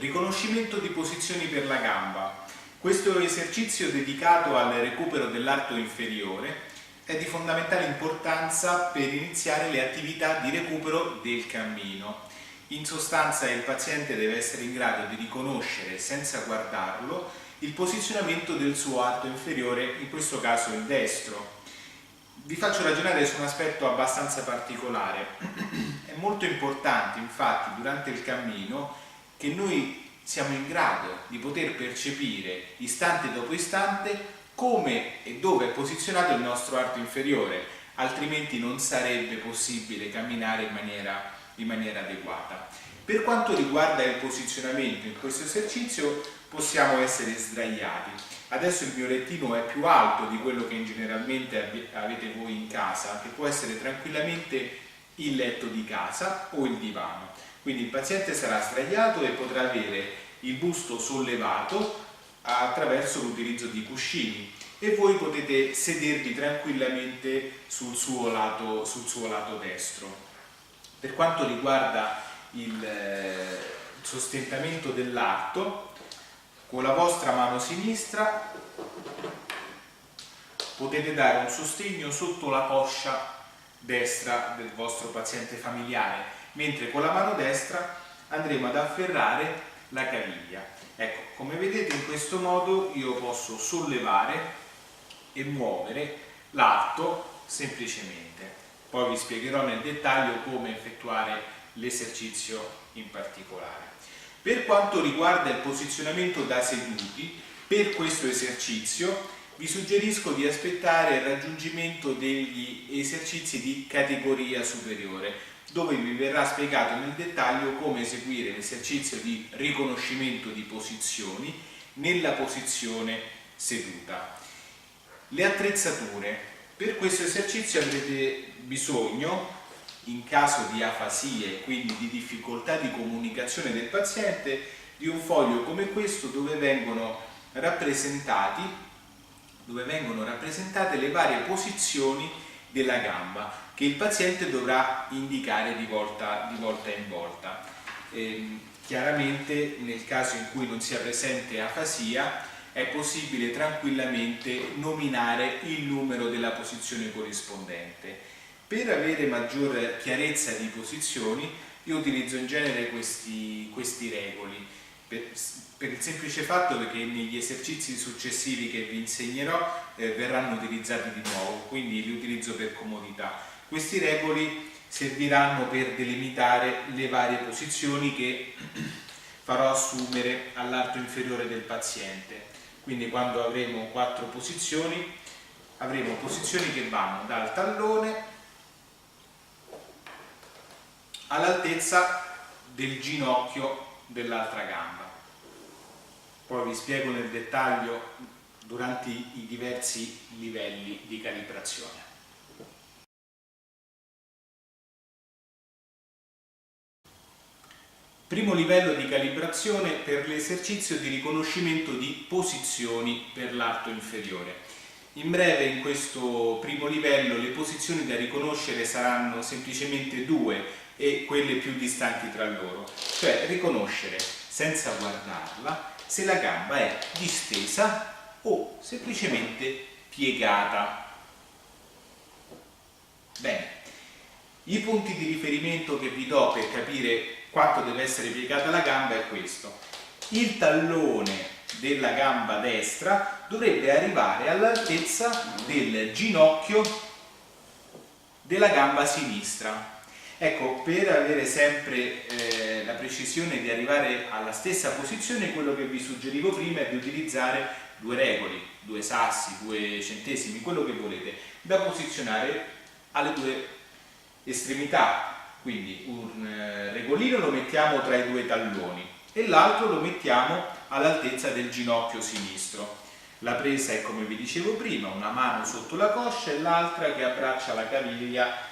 Riconoscimento di posizioni per la gamba. Questo esercizio dedicato al recupero dell'arto inferiore è di fondamentale importanza per iniziare le attività di recupero del cammino. In sostanza il paziente deve essere in grado di riconoscere senza guardarlo il posizionamento del suo arto inferiore, in questo caso il destro. Vi faccio ragionare su un aspetto abbastanza particolare. È molto importante infatti durante il cammino che noi siamo in grado di poter percepire istante dopo istante come e dove è posizionato il nostro arto inferiore, altrimenti non sarebbe possibile camminare in maniera adeguata. Per quanto riguarda il posizionamento in questo esercizio possiamo essere sdraiati. Adesso il mio lettino è più alto di quello che generalmente avete voi in casa, che può essere tranquillamente il letto di casa o il divano. Quindi il paziente sarà sdraiato e potrà avere il busto sollevato attraverso l'utilizzo di cuscini e voi potete sedervi tranquillamente sul suo lato destro. Per quanto riguarda il sostentamento dell'arto, con la vostra mano sinistra potete dare un sostegno sotto la coscia destra del vostro paziente familiare, mentre con la mano destra andremo ad afferrare la caviglia. Ecco, come vedete in questo modo io posso sollevare e muovere l'arto semplicemente. Poi vi spiegherò nel dettaglio come effettuare l'esercizio in particolare. Per quanto riguarda il posizionamento da seduti, per questo esercizio vi suggerisco di aspettare il raggiungimento degli esercizi di categoria superiore, dove vi verrà spiegato nel dettaglio come eseguire l'esercizio di riconoscimento di posizioni nella posizione seduta. Le attrezzature. Per questo esercizio avrete bisogno, in caso di afasie, quindi di difficoltà di comunicazione del paziente, di un foglio come questo dove vengono rappresentate le varie posizioni della gamba che il paziente dovrà indicare di volta in volta. Chiaramente nel caso in cui non sia presente afasia è possibile tranquillamente nominare il numero della posizione corrispondente. Per avere maggior chiarezza di posizioni io utilizzo in genere questi regoli per il semplice fatto che negli esercizi successivi che vi insegnerò verranno utilizzati di nuovo, quindi li utilizzo per comodità. Questi regoli serviranno per delimitare le varie posizioni che farò assumere all'arto inferiore del paziente. Quindi quando avremo 4 posizioni, avremo posizioni che vanno dal tallone all'altezza del ginocchio dell'altra gamba. Poi vi spiego nel dettaglio durante i diversi livelli di calibrazione. Primo livello di calibrazione per l'esercizio di riconoscimento di posizioni per l'arto inferiore. In breve, in questo primo livello le posizioni da riconoscere saranno semplicemente 2 e quelle più distanti tra loro, cioè riconoscere senza guardarla se la gamba è distesa o semplicemente piegata. Bene, i punti di riferimento che vi do per capire quanto deve essere piegata la gamba è questo. Il tallone della gamba destra dovrebbe arrivare all'altezza del ginocchio della gamba sinistra. Ecco, per avere sempre la precisione di arrivare alla stessa posizione, quello che vi suggerivo prima è di utilizzare 2 regoli, 2 sassi, 2 centesimi, quello che volete, da posizionare alle 2 estremità. Quindi un regolino lo mettiamo tra i 2 talloni e l'altro lo mettiamo all'altezza del ginocchio sinistro. La presa è come vi dicevo prima, una mano sotto la coscia e l'altra che abbraccia la caviglia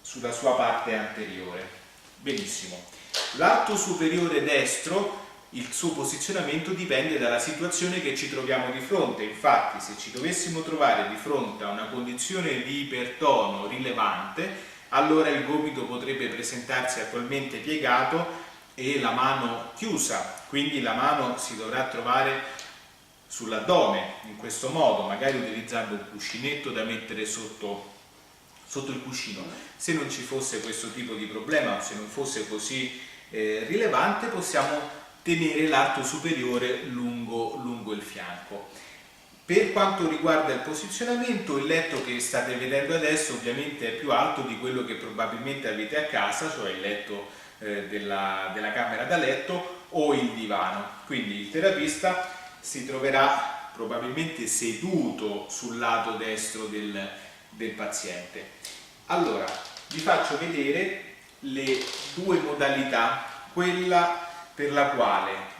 sulla sua parte anteriore. Benissimo. L'arto superiore destro, il suo posizionamento dipende dalla situazione che ci troviamo di fronte. Infatti, se ci dovessimo trovare di fronte a una condizione di ipertono rilevante, allora il gomito potrebbe presentarsi attualmente piegato e la mano chiusa, quindi la mano si dovrà trovare sull'addome in questo modo, magari utilizzando un cuscinetto da mettere sotto il cuscino. Se non ci fosse questo tipo di problema, se non fosse così rilevante, possiamo tenere l'arto superiore lungo il fianco. Per quanto riguarda il posizionamento, il letto che state vedendo adesso ovviamente è più alto di quello che probabilmente avete a casa, cioè il letto della camera da letto o il divano. Quindi il terapista si troverà probabilmente seduto sul lato destro del paziente. Allora, vi faccio vedere le due modalità, quella per la quale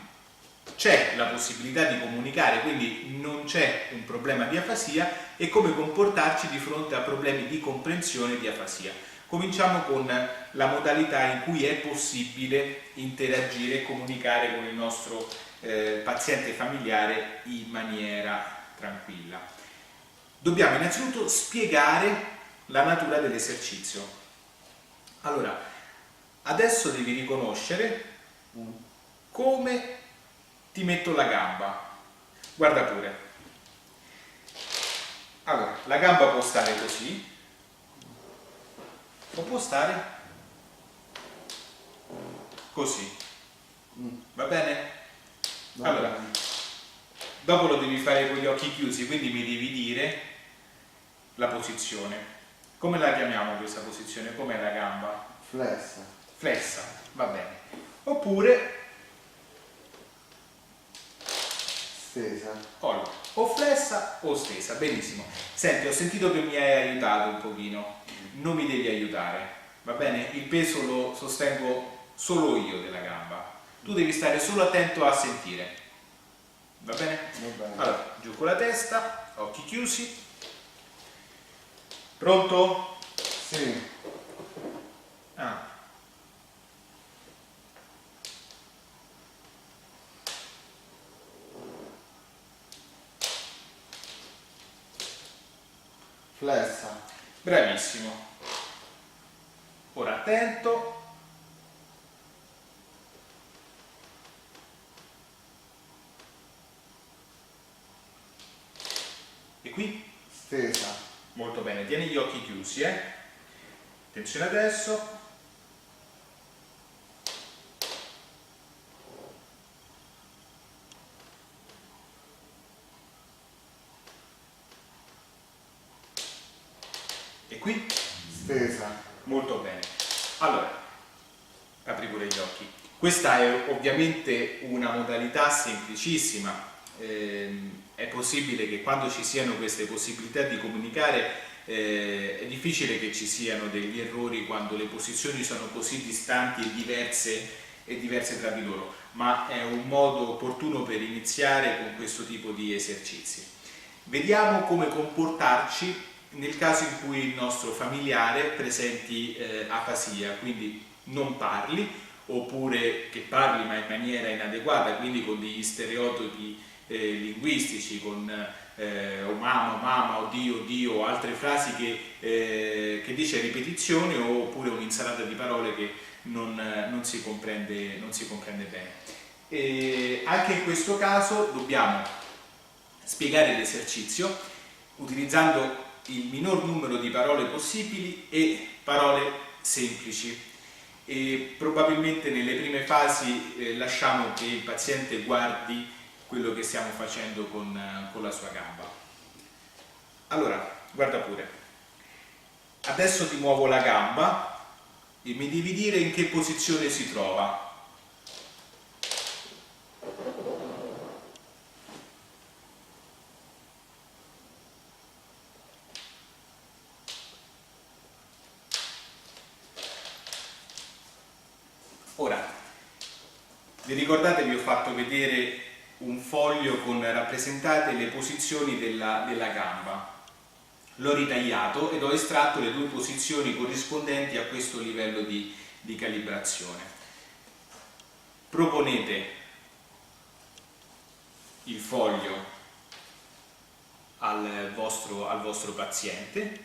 c'è la possibilità di comunicare, quindi non c'è un problema di afasia, e come comportarci di fronte a problemi di comprensione e di afasia. Cominciamo con la modalità in cui è possibile interagire e comunicare con il nostro paziente familiare in maniera tranquilla. Dobbiamo innanzitutto spiegare la natura dell'esercizio. Allora, adesso devi riconoscere come ti metto la gamba. Guarda pure. Allora, la gamba può stare così o può stare così. Va bene? Allora, dopo lo devi fare con gli occhi chiusi, quindi mi devi dire la posizione. Come la chiamiamo questa posizione? Com'è la gamba? Flessa. Flessa, va bene. Oppure Stesa. o flessa o stesa, benissimo. Senti, ho sentito che mi hai aiutato un pochino, non mi devi aiutare, va bene? Il peso lo sostengo solo io della gamba, tu devi stare solo attento a sentire, va bene? Va bene. Allora, giù con la testa, occhi chiusi, pronto? Sì. Ah. Flessa. Bravissimo. Ora attento. E qui? Stesa. Molto bene, tieni gli occhi chiusi, Attenzione adesso. E qui? Stesa. Molto bene. Allora, apri pure gli occhi. Questa è ovviamente una modalità semplicissima. È possibile che quando ci siano queste possibilità di comunicare è difficile che ci siano degli errori quando le posizioni sono così distanti e diverse tra di loro, ma è un modo opportuno per iniziare con questo tipo di esercizi. Vediamo come comportarci nel caso in cui il nostro familiare presenti afasia, quindi non parli, oppure che parli ma in maniera inadeguata, quindi con degli stereotipi linguistici, con o mamma, o Dio, altre frasi che dice a ripetizione, oppure un'insalata di parole che non si comprende bene. E anche in questo caso dobbiamo spiegare l'esercizio utilizzando il minor numero di parole possibili e parole semplici, e probabilmente nelle prime fasi lasciamo che il paziente guardi quello che stiamo facendo con la sua gamba. Allora, guarda pure. Adesso ti muovo la gamba e mi devi dire in che posizione si trova. Ora, vi ricordate, vi ho fatto vedere un foglio con rappresentate le posizioni della gamba. L'ho ritagliato ed ho estratto le due posizioni corrispondenti a questo livello di calibrazione. Proponete il foglio al vostro paziente.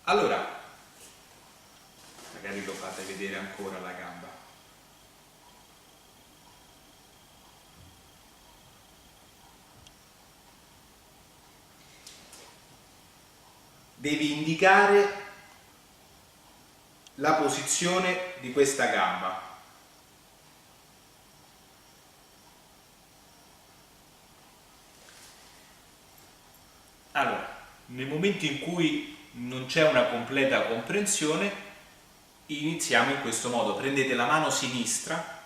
Allora, magari lo fate vedere ancora la gamba. devi indicare la posizione di questa gamba. Allora, nel momento in cui non c'è una completa comprensione, iniziamo in questo modo. Prendete la mano sinistra,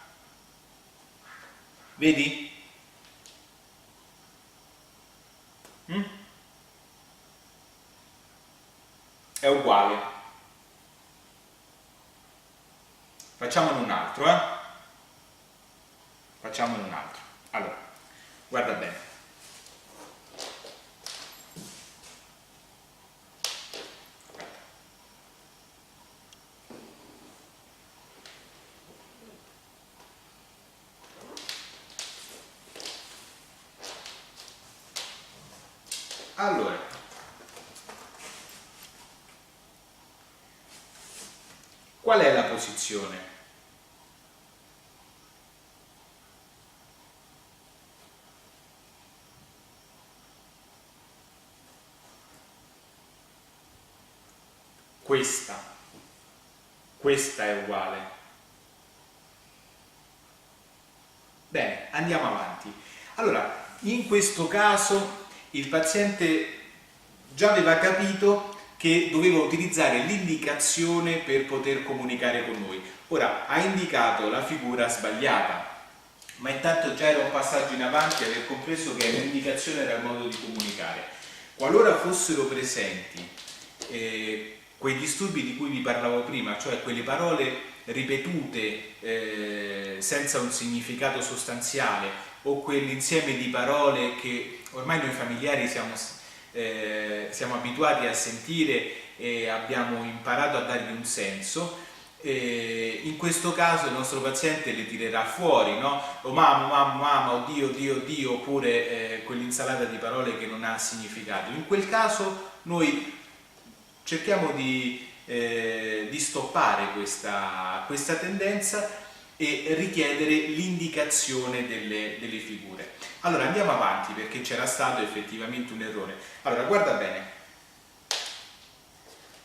vedi? È uguale. Facciamone un altro, Facciamone un altro. Allora, guarda bene. Allora, qual è la posizione? Questa è uguale. Bene, andiamo avanti. Allora, in questo caso il paziente già aveva capito che doveva utilizzare l'indicazione per poter comunicare con noi. Ora, ha indicato la figura sbagliata, ma intanto già era un passaggio in avanti aver compreso che l'indicazione era il modo di comunicare. Qualora fossero presenti quei disturbi di cui vi parlavo prima, cioè quelle parole ripetute senza un significato sostanziale, o quell'insieme di parole che ormai noi familiari siamo abituati a sentire e abbiamo imparato a dargli un senso, in questo caso il nostro paziente le tirerà fuori, no? Oh mamma, mamma, mamma, oddio, oddio, oddio, oppure quell'insalata di parole che non ha significato. In quel caso noi cerchiamo di stoppare questa tendenza e richiedere l'indicazione delle figure. Allora andiamo avanti, perché c'era stato effettivamente un errore. Allora guarda bene,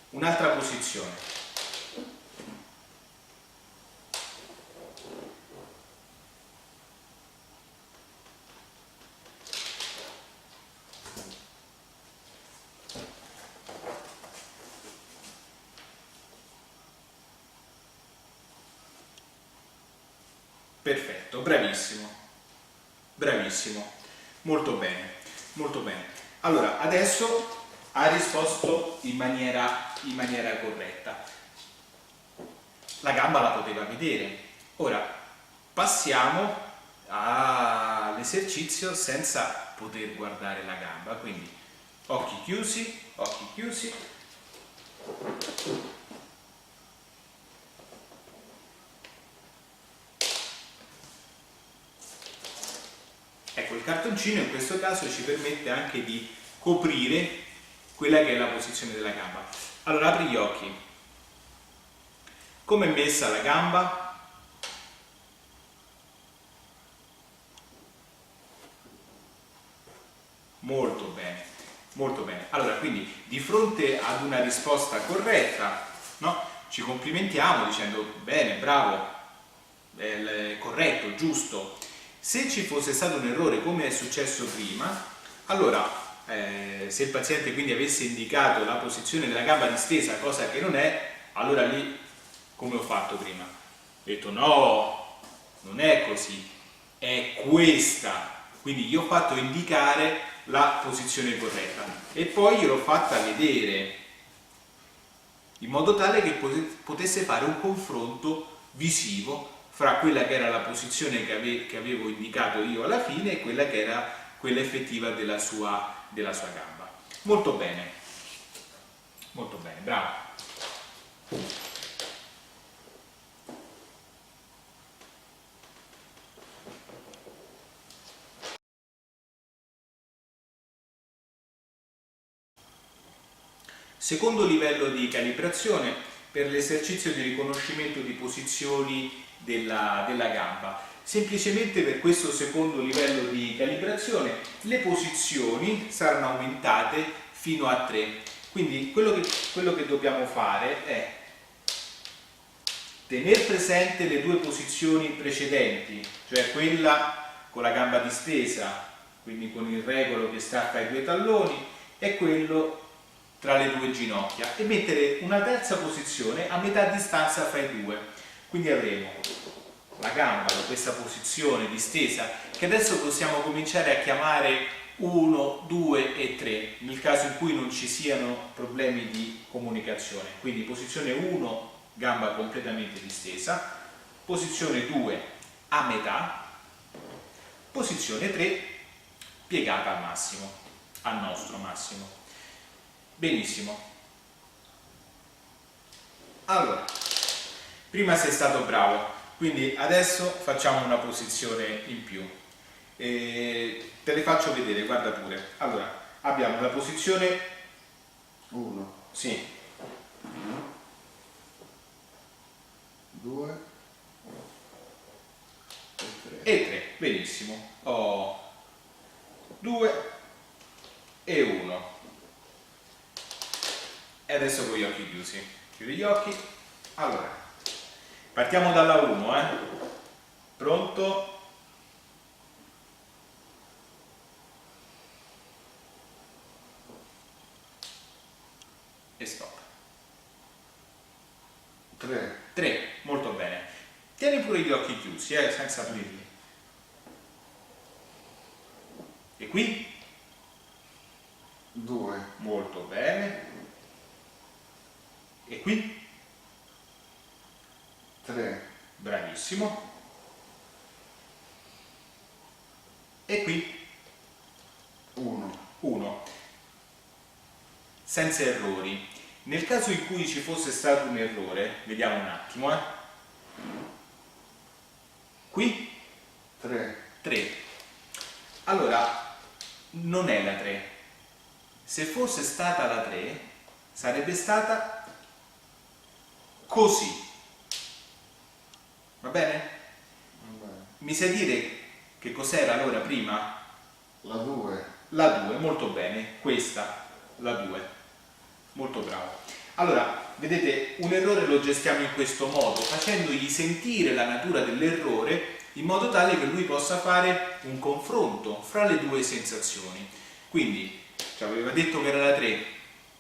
un'altra posizione. Perfetto, bravissimo, bravissimo, molto bene, molto bene. Allora, adesso ha risposto in maniera corretta. La gamba la poteva vedere. Ora, passiamo all'esercizio senza poter guardare la gamba, quindi occhi chiusi, occhi chiusi. Ecco, il cartoncino in questo caso ci permette anche di coprire quella che è la posizione della gamba. Allora apri gli occhi. Come è messa la gamba? Molto bene, molto bene. Allora, quindi di fronte ad una risposta corretta, no? Ci complimentiamo dicendo bene, bravo, corretto, giusto. Se ci fosse stato un errore, come è successo prima, allora se il paziente quindi avesse indicato la posizione della gamba distesa, cosa che non è, allora lì come ho fatto prima? Ho detto no, non è così, è questa. Quindi gli ho fatto indicare la posizione corretta e poi gliel'ho fatta vedere in modo tale che potesse fare un confronto visivo fra quella che era la posizione che avevo indicato io alla fine e quella che era quella effettiva della sua gamba. Molto bene, bravo. Secondo livello di calibrazione per l'esercizio di riconoscimento di posizioni della gamba. Semplicemente per questo secondo livello di calibrazione le posizioni saranno aumentate fino a 3. Quindi quello che dobbiamo fare è tenere presente le due posizioni precedenti, cioè quella con la gamba distesa, quindi con il regolo che sta tra i due talloni, e quello tra le due ginocchia, e mettere una terza posizione a metà distanza fra i due. Quindi avremo la gamba in questa posizione distesa, che adesso possiamo cominciare a chiamare 1, 2 e 3 nel caso in cui non ci siano problemi di comunicazione. Quindi posizione 1, gamba completamente distesa, posizione 2 a metà, posizione 3 piegata al massimo, al nostro massimo. Benissimo. Allora, prima sei stato bravo, quindi adesso facciamo una posizione in più. Te le faccio vedere, guarda pure. Allora, abbiamo la posizione 1, sì, 2 e 3. e 3, benissimo. Ho 2 e 1. E adesso con gli occhi chiusi. Chiudi gli occhi. Allora, partiamo dalla 1, Pronto? E stop. 3, 3, molto bene. Tieni pure gli occhi chiusi, senza aprirli. E qui? 2, Molto bene. E qui? 3, Bravissimo. E qui? 1, 1. Senza errori. Nel caso in cui ci fosse stato un errore, vediamo un attimo, Qui? 3, 3. Allora, non è la 3. Se fosse stata la 3, sarebbe stata così. Va bene? Mi sai dire che cos'era allora prima? la 2, La 2, molto bene. Questa, la 2. Molto bravo. Allora, vedete, un errore lo gestiamo in questo modo, facendogli sentire la natura dell'errore in modo tale che lui possa fare un confronto fra le due sensazioni. Quindi, ci aveva detto che era la 3?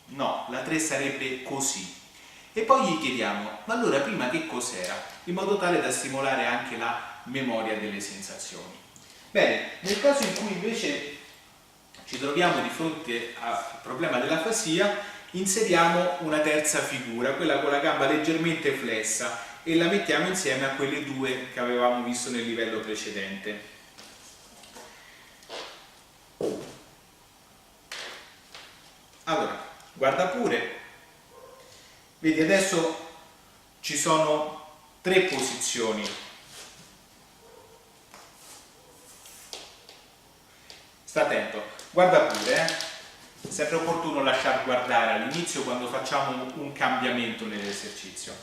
No, la 3 sarebbe così. E poi gli chiediamo, ma allora prima che cos'era? In modo tale da stimolare anche la memoria delle sensazioni. Bene, nel caso in cui invece ci troviamo di fronte al problema dell'afasia, inseriamo una terza figura, quella con la gamba leggermente flessa, e la mettiamo insieme a quelle due che avevamo visto nel livello precedente. Allora, guarda pure, vedi adesso ci sono 3 posizioni. Sta attento, guarda pure, È sempre opportuno lasciar guardare all'inizio quando facciamo un cambiamento nell'esercizio.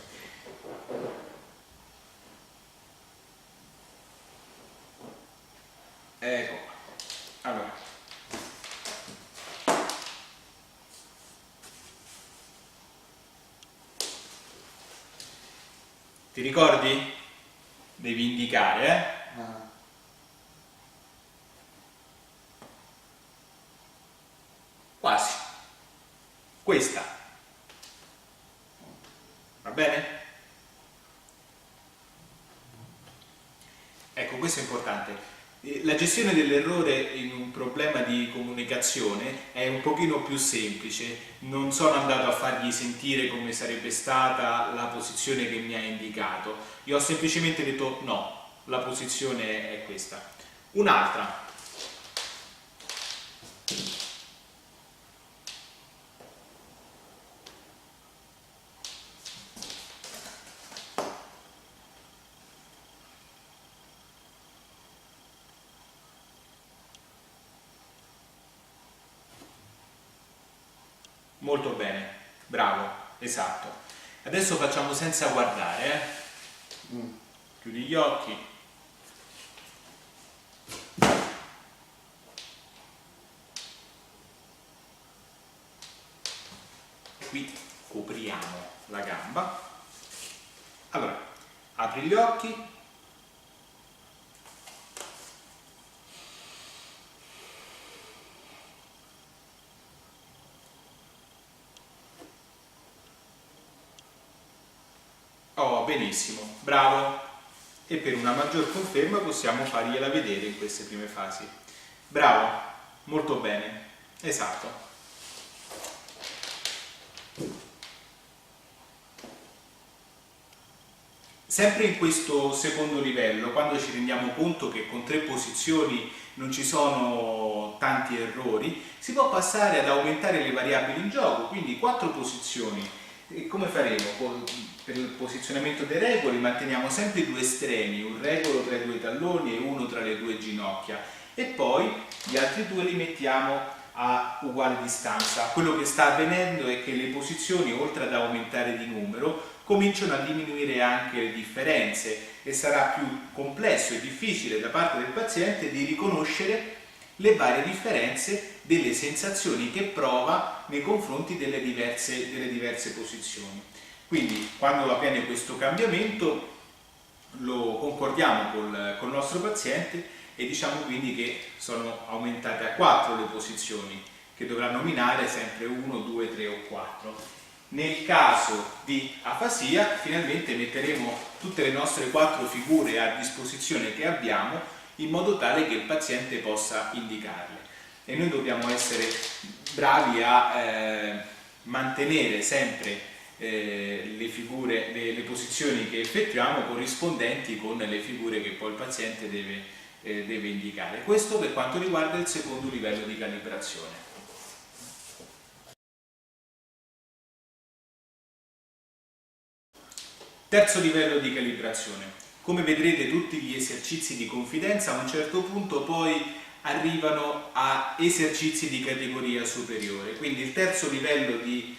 Ecco qua. Allora. Ti ricordi? Devi indicare, Quasi. Questa. Va bene? Ecco, questo è importante. La gestione dell'errore in un problema di comunicazione è un pochino più semplice. Non sono andato a fargli sentire come sarebbe stata la posizione che mi ha indicato. Io ho semplicemente detto no, la posizione è questa. Un'altra. Molto bene, bravo, esatto. Adesso facciamo senza guardare, Chiudi gli occhi. la gamba. Allora, apri gli occhi, oh, benissimo, bravo. E per una maggior conferma possiamo fargliela vedere in queste prime fasi. Bravo, molto bene, esatto. Sempre in questo secondo livello, quando ci rendiamo conto che con 3 posizioni non ci sono tanti errori, si può passare ad aumentare le variabili in gioco, quindi 4 posizioni. E come faremo? Per il posizionamento dei regoli manteniamo sempre i 2 estremi, un regolo tra i 2 talloni e uno tra le 2 ginocchia, e poi gli altri 2 li mettiamo a uguale distanza. Quello che sta avvenendo è che le posizioni, oltre ad aumentare di numero, cominciano a diminuire anche le differenze e sarà più complesso e difficile da parte del paziente di riconoscere le varie differenze delle sensazioni che prova nei confronti delle diverse posizioni. Quindi quando avviene questo cambiamento lo concordiamo col nostro paziente e diciamo quindi che sono aumentate a 4 le posizioni, che dovrà nominare sempre 1, 2, 3 o 4. Nel caso di afasia finalmente metteremo tutte le nostre 4 figure a disposizione che abbiamo in modo tale che il paziente possa indicarle, e noi dobbiamo essere bravi a mantenere sempre le posizioni che effettuiamo corrispondenti con le figure che poi il paziente deve indicare. Questo per quanto riguarda il secondo livello di calibrazione. Terzo livello di calibrazione. Come vedrete, tutti gli esercizi di confidenza a un certo punto poi arrivano a esercizi di categoria superiore. Quindi il terzo livello di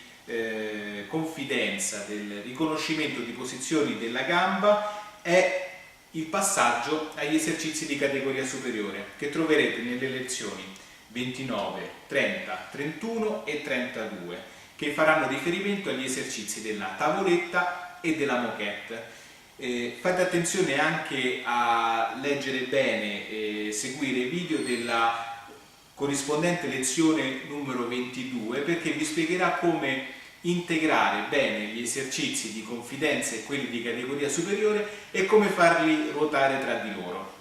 confidenza del riconoscimento di posizioni della gamba è il passaggio agli esercizi di categoria superiore, che troverete nelle lezioni 29, 30, 31 e 32, che faranno riferimento agli esercizi della tavoletta e della moquette. Fate attenzione anche a leggere bene e seguire i video della corrispondente lezione numero 22, perché vi spiegherà come integrare bene gli esercizi di confidenza e quelli di categoria superiore e come farli ruotare tra di loro.